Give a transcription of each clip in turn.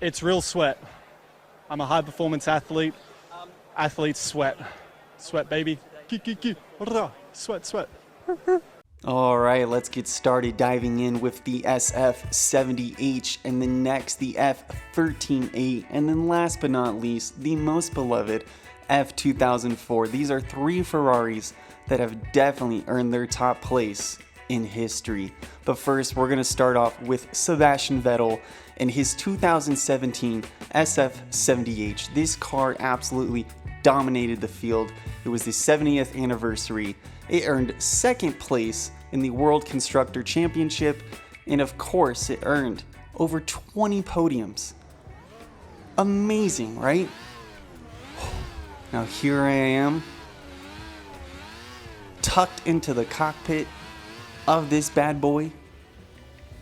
It's real sweat. I'm a high performance athlete. Athletes sweat. Sweat, baby. Sweat, sweat. All right, let's get started diving in with the SF70H, and then next the F138, and then last but not least, the most beloved F2004. These are three Ferraris that have definitely earned their top place in history. But first, we're going to start off with Sebastian Vettel and his 2017 SF70H. This car absolutely dominated the field. It was the 70th anniversary. It earned second place in the World Constructor Championship, and of course, it earned over 20 podiums. Amazing, right? Now here I am, tucked into the cockpit of this bad boy.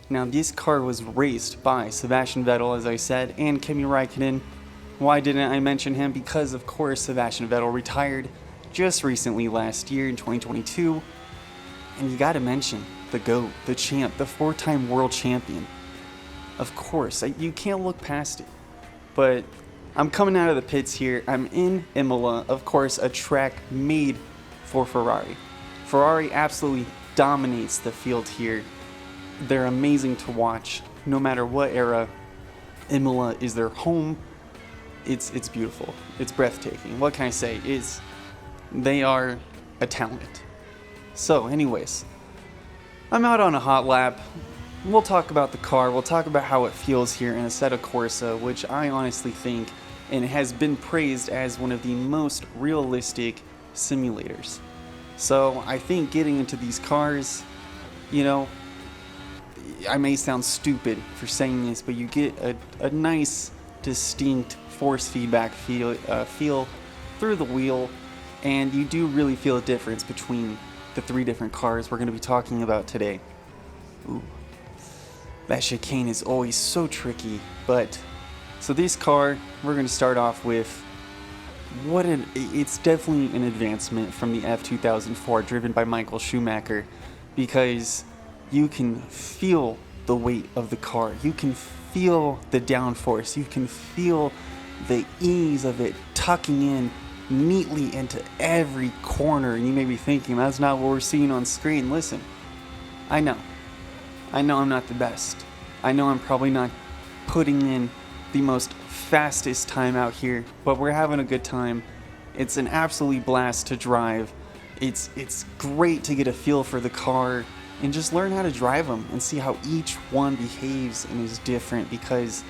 Now this car was raced by Sebastian Vettel, as I said, and Kimi Räikkönen. Why didn't I mention him? Because of course Sebastian Vettel retired just recently last year in 2022. And you gotta mention the GOAT, the champ, the four-time world champion. Of course, you can't look past it. But I'm coming out of the pits here. I'm in Imola, of course, a track made for Ferrari. Ferrari absolutely dominates the field here. They're amazing to watch, no matter what era. Imola is their home. It's beautiful. It's breathtaking. What can I say? They are a talent. So anyways, I'm out on a hot lap. We'll talk about the car. We'll talk about how it feels here in Assetto Corsa, which I honestly think and has been praised as one of the most realistic simulators. So I think getting into these cars, I may sound stupid for saying this, but you get a nice, distinct force feedback feel through the wheel, and you do really feel a difference between the three different cars we're going to be talking about today. Ooh, that chicane is always so tricky, but so this car, we're going to start off with it's definitely an advancement from the F2004 driven by Michael Schumacher, because you can feel the weight of the car, you can feel the downforce, you can feel the ease of it tucking in neatly into every corner. And you may be thinking, that's not what we're seeing on screen. Listen, I know I'm not the best. I know I'm probably not putting in the most fastest time out here, but we're having a good time. It's an absolutely blast to drive. It's great to get a feel for the car and just learn how to drive them and see how each one behaves and is different, because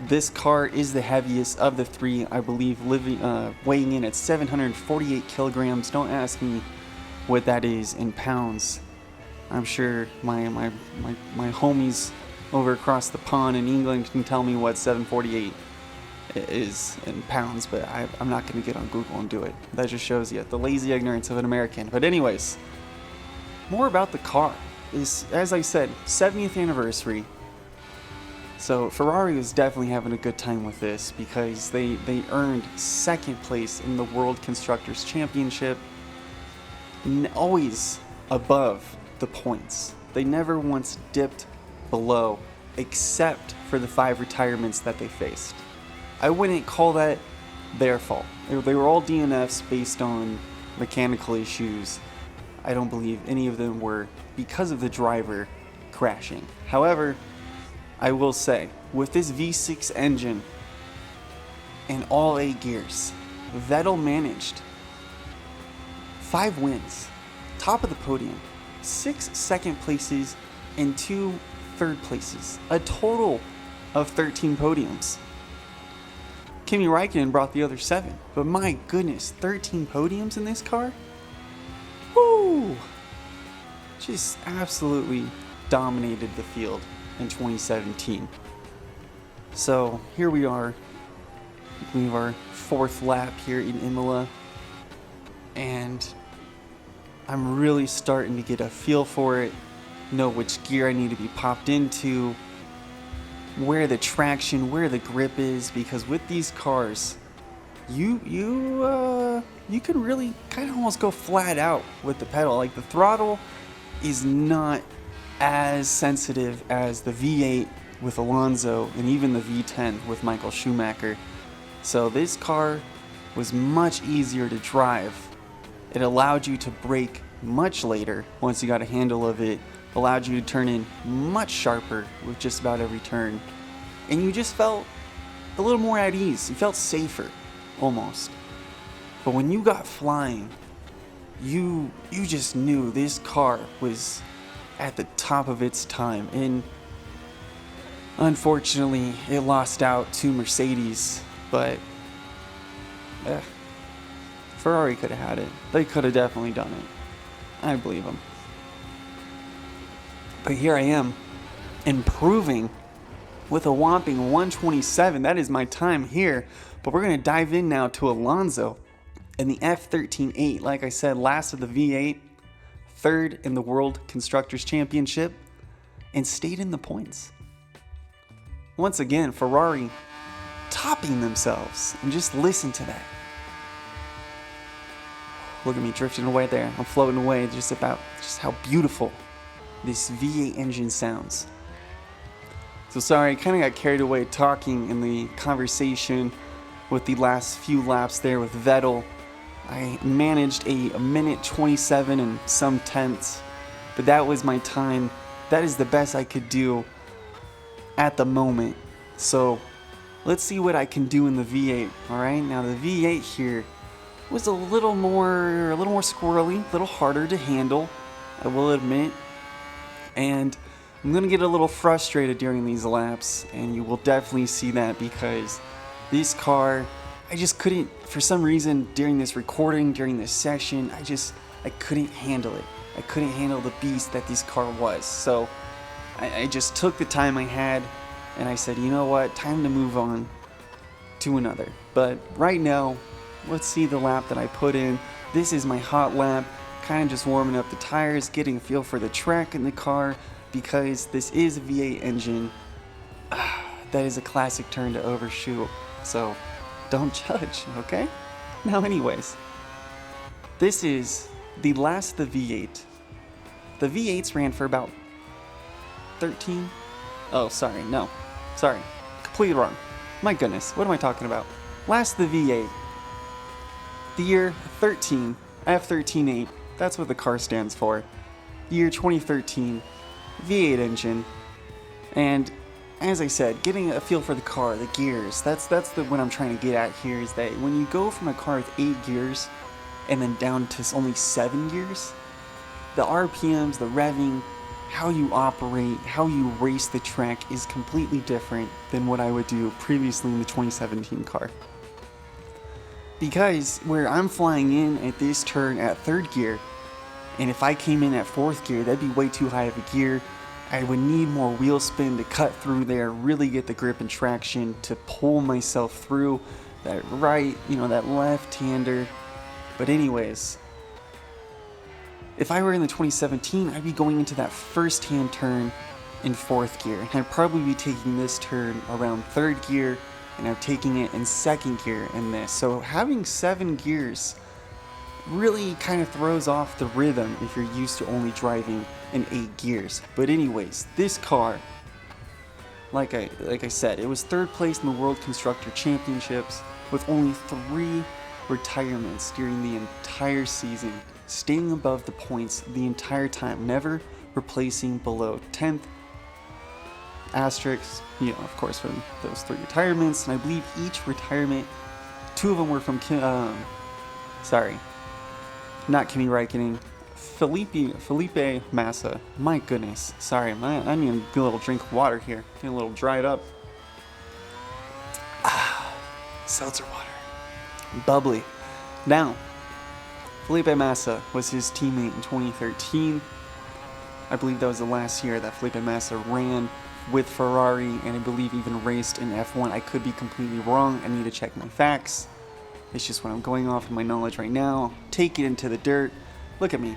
this car is the heaviest of the three, I believe, weighing in at 748 kilograms. Don't ask me what that is in pounds. I'm sure my homies over across the pond in England can tell me what 748 is in pounds, but I'm not going to get on Google and do it. That just shows you the lazy ignorance of an American. But anyways, more about the car. Is, as I said, 70th anniversary. So Ferrari was definitely having a good time with this, because they earned second place in the World Constructors Championship, always above the points. They never once dipped below, except for the 5 retirements that they faced. I wouldn't call that their fault. They were all DNFs based on mechanical issues. I don't believe any of them were because of the driver crashing. However, I will say, with this V6 engine and all 8 gears, Vettel managed 5 wins, top of the podium, 6 second places, and 2 third places, a total of 13 podiums. Kimi Räikkönen brought the other 7, but my goodness, 13 podiums in this car? Woo! Just absolutely dominated the field in 2017. So here we are. We have our 4th lap here in Imola, and I'm really starting to get a feel for it, know which gear I need to be popped into, where the traction, where the grip is, because with these cars, you can really kind of almost go flat out with the pedal. Like, the throttle is not as sensitive as the V8, with Alonso and even the V10 with Michael Schumacher. So this car was much easier to drive. It allowed you to brake much later once you got a handle of it, allowed you to turn in much sharper with just about every turn, and you just felt a little more at ease. You felt safer, almost. But when you got flying, you just knew this car was at the top of its time, and unfortunately it lost out to Mercedes, but Ferrari could have had it. They could have definitely done it. I believe them. But here I am, improving with a whopping 127. That is my time here. But we're going to dive in now to Alonso and the F13.8. Like I said, last of the V8, third in the World Constructors' Championship, and stayed in the points. Once again, Ferrari topping themselves. And just listen to that. Look at me drifting away there. I'm floating away just how beautiful this V8 engine sounds. So sorry, I kind of got carried away talking in the conversation with the last few laps there with Vettel. I managed a minute 27 and some tenths, but that was my time. That is the best I could do at the moment. So let's see what I can do in the V8. All right, now the V8 here was a little more squirrely, a little harder to handle, I will admit. And I'm going to get a little frustrated during these laps, and you will definitely see that because this car, I just couldn't, for some reason, during this recording, during this session, I couldn't handle it. I couldn't handle the beast that this car was. So I just took the time I had, and I said, you know what, time to move on to another. But right now, let's see the lap that I put in. This is my hot lap, kind of just warming up the tires, getting a feel for the track in the car, because this is a V8 engine. That is a classic turn to overshoot, so don't judge, okay? Now anyways, this is the last of the V8. The V8s ran for about 13? Oh, sorry, completely wrong. My goodness, what am I talking about? Last of the V8. The year 13, F13.8, that's what the car stands for. The year 2013, V8 engine. And as I said, getting a feel for the car, the gears, that's what I'm trying to get at here, is that when you go from a car with 8 gears and then down to only 7 gears, the RPMs, the revving, how you operate, how you race the track is completely different than what I would do previously in the 2017 car. Because where I'm flying in at this turn at 3rd gear, and if I came in at 4th gear, that'd be way too high of a gear. I would need more wheel spin to cut through there, really get the grip and traction to pull myself through that right, that left-hander. But anyways, if I were in the 2017, I'd be going into that first-hand turn in 4th gear. And I'd probably be taking this turn around 3rd gear, and I'm taking it in 2nd gear in this. So having 7 gears really kind of throws off the rhythm if you're used to only driving in 8 gears. But anyways, this car, like I said, it was 3rd place in the World Constructor Championships with only 3 retirements during the entire season, staying above the points the entire time, never replacing below 10th. Asterisks, of course, from those 3 retirements, and I believe each retirement, 2 of them were from not Kimi Räikkönen, Felipe Massa. My goodness, sorry, I need a good little drink of water here, getting a little dried up. Seltzer water, bubbly. Now, Felipe Massa was his teammate in 2013. I believe that was the last year that Felipe Massa ran with Ferrari, and I believe even raced in F1. I could be completely wrong. I need to check my facts. It's just what I'm going off in my knowledge right now. Take it into the dirt. Look at me,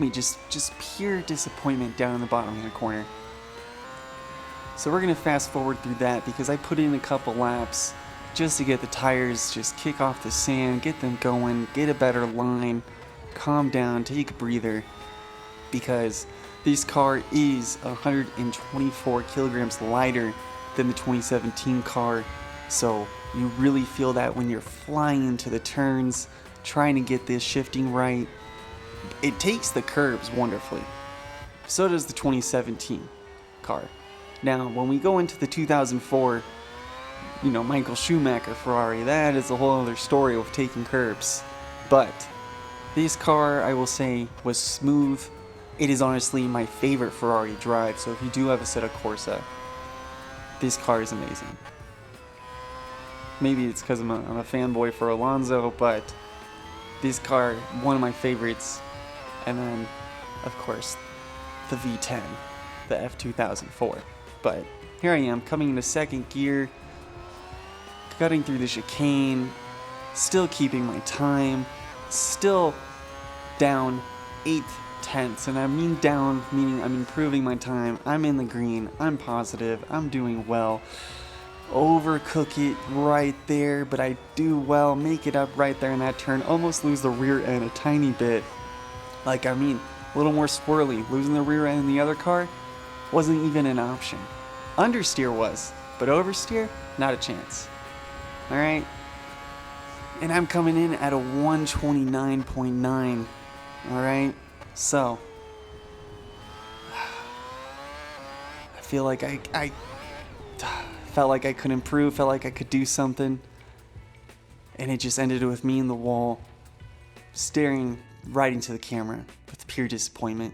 just pure disappointment down in the bottom hand corner. So we're gonna fast forward through that because I put in a couple laps just to get the tires, just kick off the sand, get them going, get a better line, calm down, take a breather, because This car is 124 kilograms lighter than the 2017 car, so you really feel that when you're flying into the turns, trying to get this shifting right. It takes the curbs wonderfully. So does the 2017 car. Now, when we go into the 2004, Michael Schumacher Ferrari, that is a whole other story of taking curbs. But this car, I will say, was smooth. It is honestly my favorite Ferrari drive, so if you do have a set of Corsa, this car is amazing. Maybe it's because I'm a fanboy for Alonso, but this car, one of my favorites. And then, of course, the V10, the F2004. But here I am, coming into second gear, cutting through the chicane, still keeping my time, still down 8/10, and I mean down, meaning I'm improving my time, I'm in the green, I'm positive, I'm doing well. Overcook it right there, but I do well, make it up right there in that turn, almost lose the rear end a tiny bit. A little more swirly. Losing the rear end in the other car wasn't even an option. Understeer was, but oversteer, not a chance. Alright? And I'm coming in at a 129.9. Alright? So, I feel like I felt like I could improve, felt like I could do something. And it just ended with me in the wall, staring right into the camera with pure disappointment.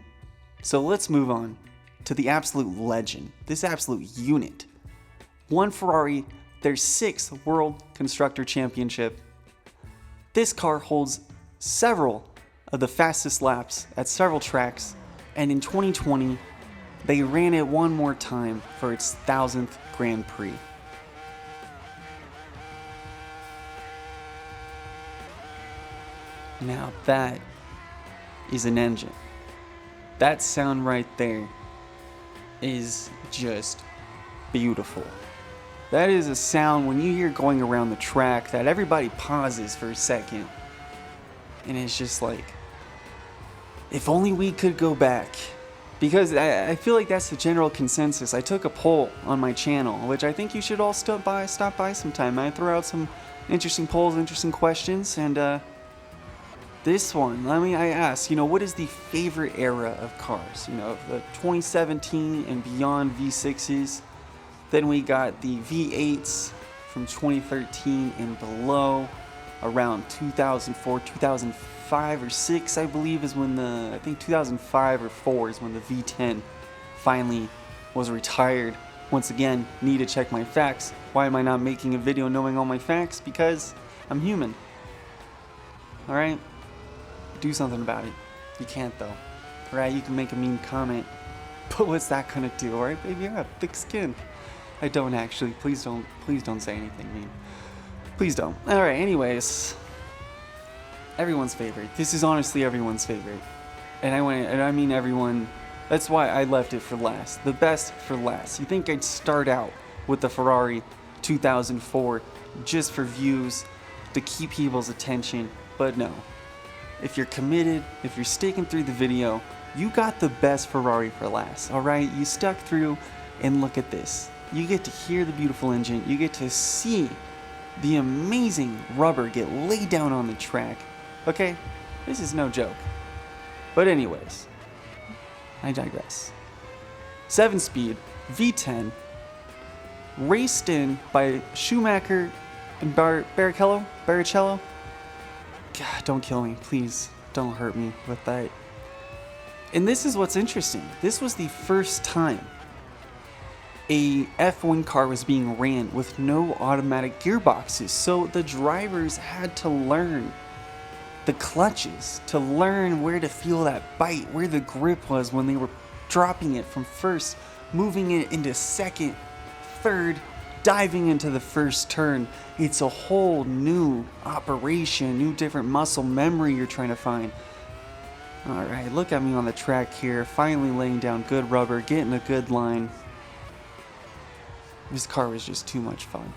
So let's move on to the absolute legend, this absolute unit. One Ferrari, their 6th World Constructor Championship. This car holds several of the fastest laps at several tracks, and in 2020, they ran it one more time for its 1000th Grand Prix. Now that is an engine. That sound right there is just beautiful. That is a sound when you hear going around the track that everybody pauses for a second. And it's just like, if only we could go back. Because I feel like that's the general consensus. I took a poll on my channel, which I think you should all stop by sometime. I throw out some interesting polls, interesting questions, and this one, I asked, what is the favorite era of cars? The 2017 and beyond V6s. Then we got the V8s from 2013 and below, around 2004, 2005 or 6, I believe, is when I think 2005 or 4 is when the V10 finally was retired. Once again, need to check my facts. Why am I not making a video knowing all my facts? Because I'm human. Alright? Do something about it. You can't though. Alright, you can make a mean comment, but what's that gonna do? Alright, baby, I have thick skin. I don't actually. Please don't say anything mean. Please don't. Alright, anyways. Everyone's favorite. This is honestly everyone's favorite. And I mean everyone. That's why I left it for last. The best for last. You think I'd start out with the Ferrari 2004 just for views, to keep people's attention, but no. If you're committed, if you're sticking through the video, you got the best Ferrari for last, alright? You stuck through, and look at this. You get to hear the beautiful engine, you get to see the amazing rubber get laid down on the track. Okay, this is no joke. But anyways, I digress. 7-speed, V10, raced in by Schumacher and Barrichello? God, don't kill me, please. Don't hurt me with that. And this is what's interesting. This was the first time a F1 car was being ran with no automatic gearboxes. So the drivers had to learn the clutches, to learn where to feel that bite, where the grip was when they were dropping it from first, moving it into second, third, diving into the first turn. It's a whole new operation, new different muscle memory you're trying to find. Alright, look at me on the track here, finally laying down good rubber, getting a good line. This car was just too much fun,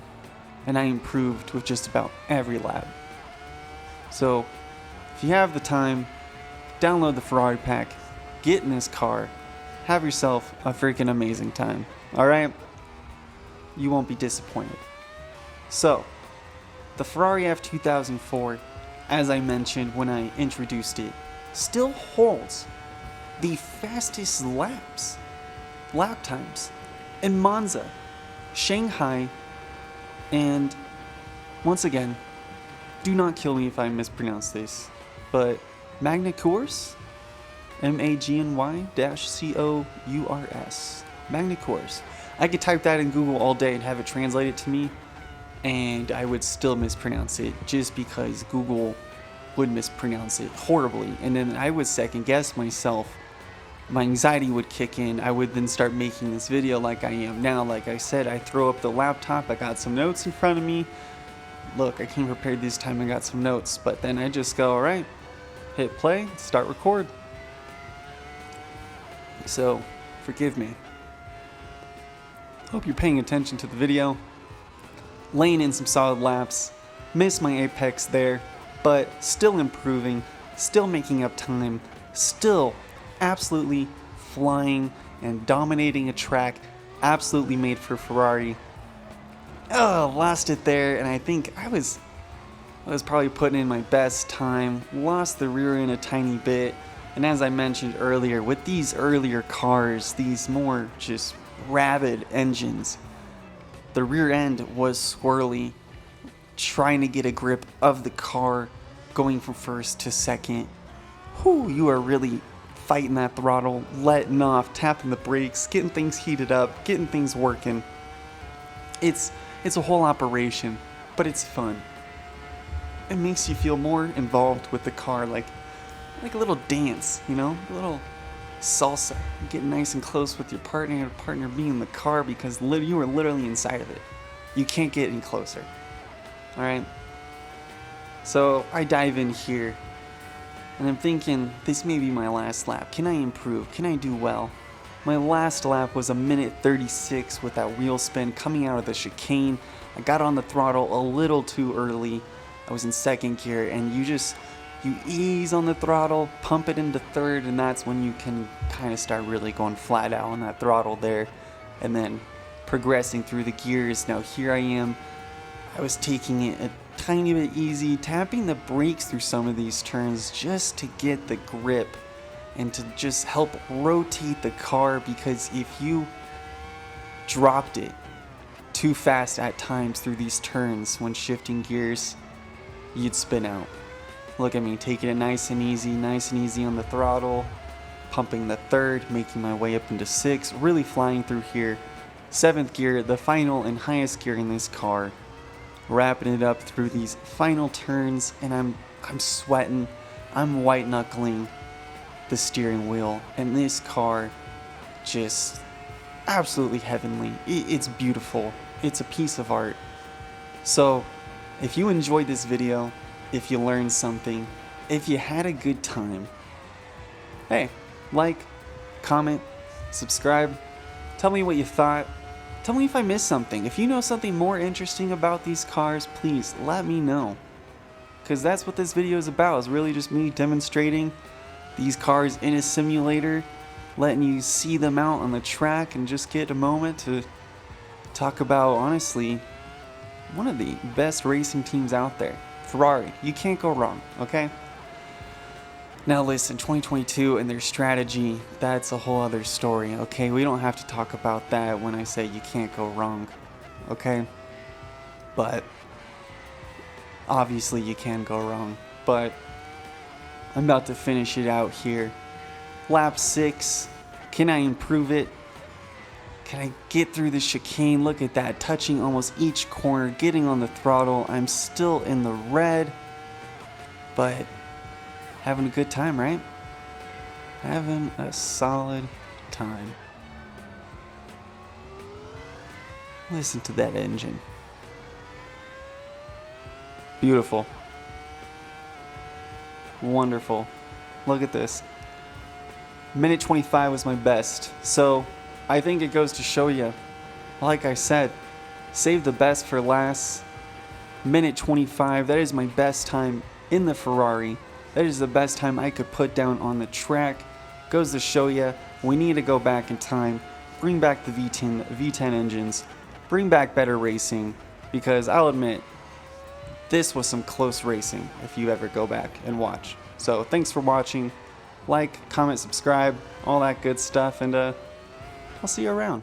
and I improved with just about every lap. So, if you have the time, download the Ferrari pack, get in this car, have yourself a freaking amazing time. Alright? You won't be disappointed. So, the Ferrari F2004, as I mentioned when I introduced it, still holds the fastest lap times in Monza, Shanghai, and once again, do not kill me if I mispronounce this, but Magny-Cours? Magny-Cours. Magny-Cours. I could type that in Google all day and have it translated to me, and I would still mispronounce it just because Google would mispronounce it horribly. And then I would second guess myself. My anxiety would kick in. I would then start making this video like I am now. Like I said, I throw up the laptop. I got some notes in front of me. Look, I came prepared this time. I got some notes. But then I just go, all right, hit play, start record. So, forgive me. Hope you're paying attention to the video. Laying in some solid laps. Missed my apex there, but still improving, still making up time, still absolutely flying and dominating a track absolutely made for Ferrari. Lost it there, and I think I was probably putting in my best time. Lost the rear end a tiny bit. And as I mentioned earlier, with these earlier cars, these more just rabid engines, the rear end was squirrely, trying to get a grip of the car, going from first to second. Whew, you are really fighting that throttle, letting off, tapping the brakes, getting things heated up, getting things working. It's a whole operation, but it's fun. It makes you feel more involved with the car, like a little dance, you know, a little salsa. You get nice and close with your partner being in the car because you are literally inside of it. You can't get any closer. All right. So I dive in here, and I'm thinking this may be my last lap. Can I improve? Can I do well? My last lap was 1:36 with that wheel spin coming out of the chicane. I got on the throttle a little too early. I was in second gear, and you ease on the throttle, pump it into third, and that's when you can kind of start really going flat out on that throttle there, and then progressing through the gears. Now here I am. I was taking it a tiny bit easy, tapping the brakes through some of these turns just to get the grip and to just help rotate the car, because if you dropped it too fast at times through these turns when shifting gears, you'd spin out. Look at me, taking it nice and easy on the throttle, pumping the third, making my way up into sixth, really flying through here. Seventh gear, the final and highest gear in this car, wrapping it up through these final turns, and I'm sweating, I'm white knuckling the steering wheel, and this car just absolutely heavenly. It's beautiful. It's a piece of art. So, if you enjoyed this video, if you learned something, if you had a good time, hey, like, comment, subscribe, tell me what you thought, tell me if I missed something. If you know something more interesting about these cars, please let me know, because that's what this video is about, is really just me demonstrating these cars in a simulator, letting you see them out on the track and just get a moment to talk about, honestly, one of the best racing teams out there. Ferrari, you can't go wrong, okay? Now listen, 2022 and their strategy, that's a whole other story, okay? We don't have to talk about that when I say you can't go wrong, okay? But obviously you can go wrong, but I'm about to finish it out here. Lap 6, can I improve it? Can I get through the chicane? Look at that, touching almost each corner, getting on the throttle. I'm still in the red, but having a good time, right? Having a solid time. Listen to that engine. Beautiful. Wonderful. Look at this. Minute 25 was my best, so I think it goes to show you, like I said, save the best for last. Minute 25, that is my best time in the Ferrari. That is the best time I could put down on the track. Goes to show you We need to go back in time, bring back the V10 engines, bring back better racing, because I'll admit, this was some close racing if you ever go back and watch. So thanks for watching. Like, comment, subscribe, all that good stuff, and I'll see you around.